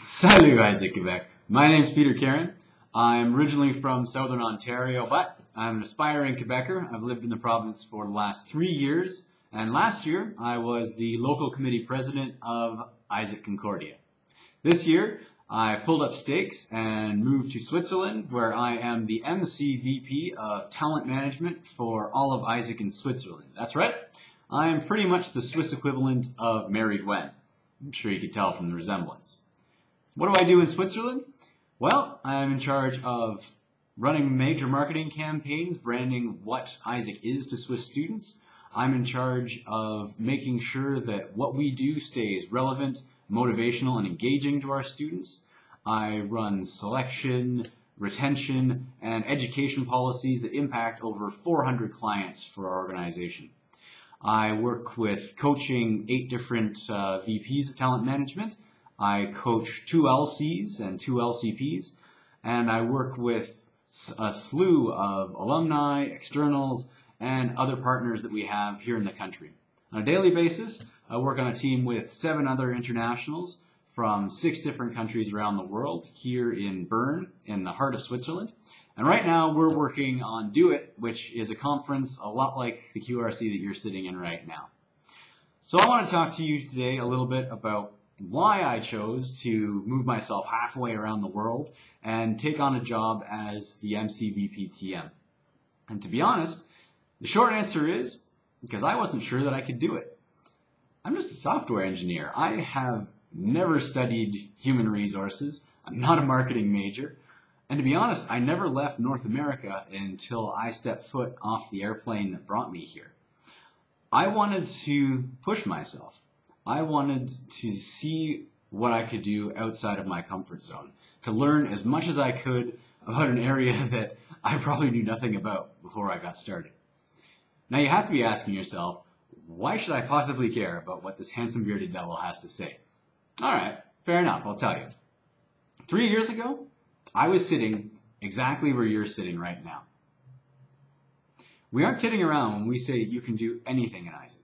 Salut Isaac, Quebec. My name's Peter Karen. I'm originally from Southern Ontario, but I'm an aspiring Quebecer. I've lived in the province for the last 3 years, and last year I was the local committee president of AIESEC Concordia. This year I pulled up stakes and moved to Switzerland, where I am the MC VP of Talent Management for all of AIESEC in Switzerland. That's right, I am pretty much the Swiss equivalent of Mary Gwen. I'm sure you could tell from the resemblance. What do I do in Switzerland? Well, I'm in charge of running major marketing campaigns, branding what AIESEC is to Swiss students. I'm in charge of making sure that what we do stays relevant, motivational, and engaging to our students. I run selection, retention, and education policies that impact over 400 clients for our organization. I work with coaching 8 different VPs of talent management. I coach 2 LCs and 2 LCPs, and I work with a slew of alumni, externals, and other partners that we have here in the country. On a daily basis, I work on a team with 7 other internationals from 6 different countries around the world here in Bern, in the heart of Switzerland. And right now we're working on Do It, which is a conference a lot like the QRC that you're sitting in right now. So I want to talk to you today a little bit about why I chose to move myself halfway around the world and take on a job as the MCVPTM. And to be honest, the short answer is because I wasn't sure that I could do it. I'm just a software engineer. I have never studied human resources. I'm not a marketing major. And to be honest, I never left North America until I stepped foot off the airplane that brought me here. I wanted to push myself. I wanted to see what I could do outside of my comfort zone, to learn as much as I could about an area that I probably knew nothing about before I got started. Now you have to be asking yourself, why should I possibly care about what this handsome bearded devil has to say? Alright, fair enough, I'll tell you. 3 years ago, I was sitting exactly where you're sitting right now. We aren't kidding around when we say you can do anything in AIESEC.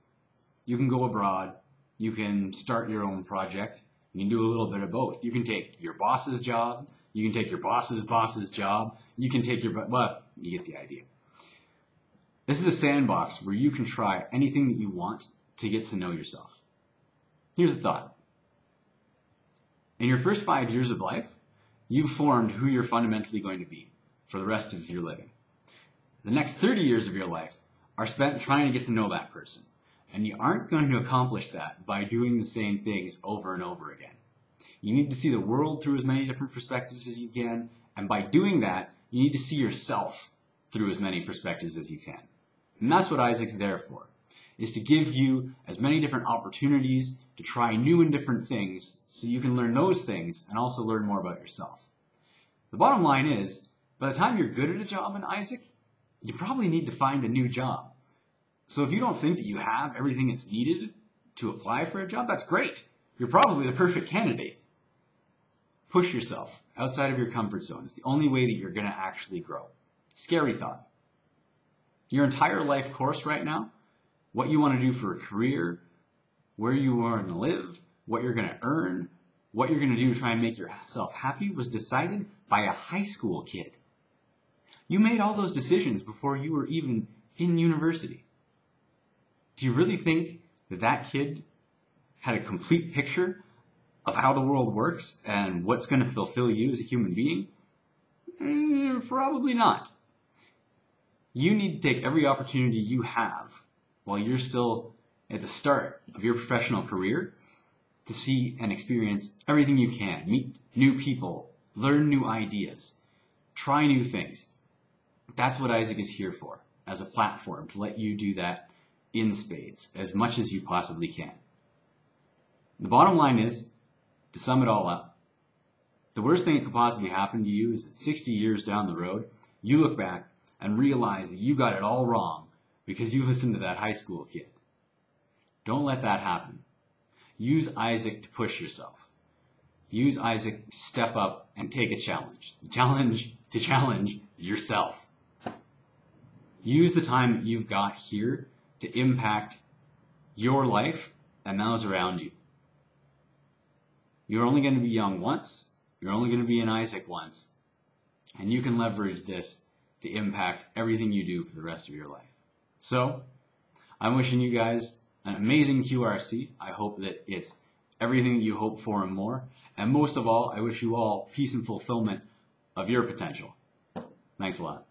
You can go abroad. You can start your own project. You can do a little bit of both. You can take your boss's job. You can take your boss's boss's job. You can take your, well, you get the idea. This is a sandbox where you can try anything that you want to get to know yourself. Here's a thought. In your first 5 years of life, you've formed who you're fundamentally going to be for the rest of your living. The next 30 years of your life are spent trying to get to know that person. And you aren't going to accomplish that by doing the same things over and over again. You need to see the world through as many different perspectives as you can, and by doing that, you need to see yourself through as many perspectives as you can. And that's what AIESEC's there for, is to give you as many different opportunities to try new and different things so you can learn those things and also learn more about yourself. The bottom line is, by the time you're good at a job in AIESEC, you probably need to find a new job. So if you don't think that you have everything that's needed to apply for a job, that's great. You're probably the perfect candidate. Push yourself outside of your comfort zone. It's the only way that you're going to actually grow. Scary thought. Your entire life course right now, what you want to do for a career, where you want to live, what you're going to earn, what you're going to do to try and make yourself happy was decided by a high school kid. You made all those decisions before you were even in university. Do you really think that that kid had a complete picture of how the world works and what's going to fulfill you as a human being? Probably not. You need to take every opportunity you have while you're still at the start of your professional career to see and experience everything you can. Meet new people, learn new ideas, try new things. That's what AIESEC is here for, as a platform to let you do that in spades, as much as you possibly can. The bottom line is, to sum it all up, the worst thing that could possibly happen to you is that 60 years down the road, you look back and realize that you got it all wrong because you listened to that high school kid. Don't let that happen. Use AIESEC to push yourself. Use AIESEC to step up and take a challenge. The challenge to challenge yourself. Use the time that you've got here to impact your life and those around you. You're only going to be young once. You're only going to be an AIESEC once. And you can leverage this to impact everything you do for the rest of your life. So, I'm wishing you guys an amazing QRC. I hope that it's everything that you hope for and more. And most of all, I wish you all peace and fulfillment of your potential. Thanks a lot.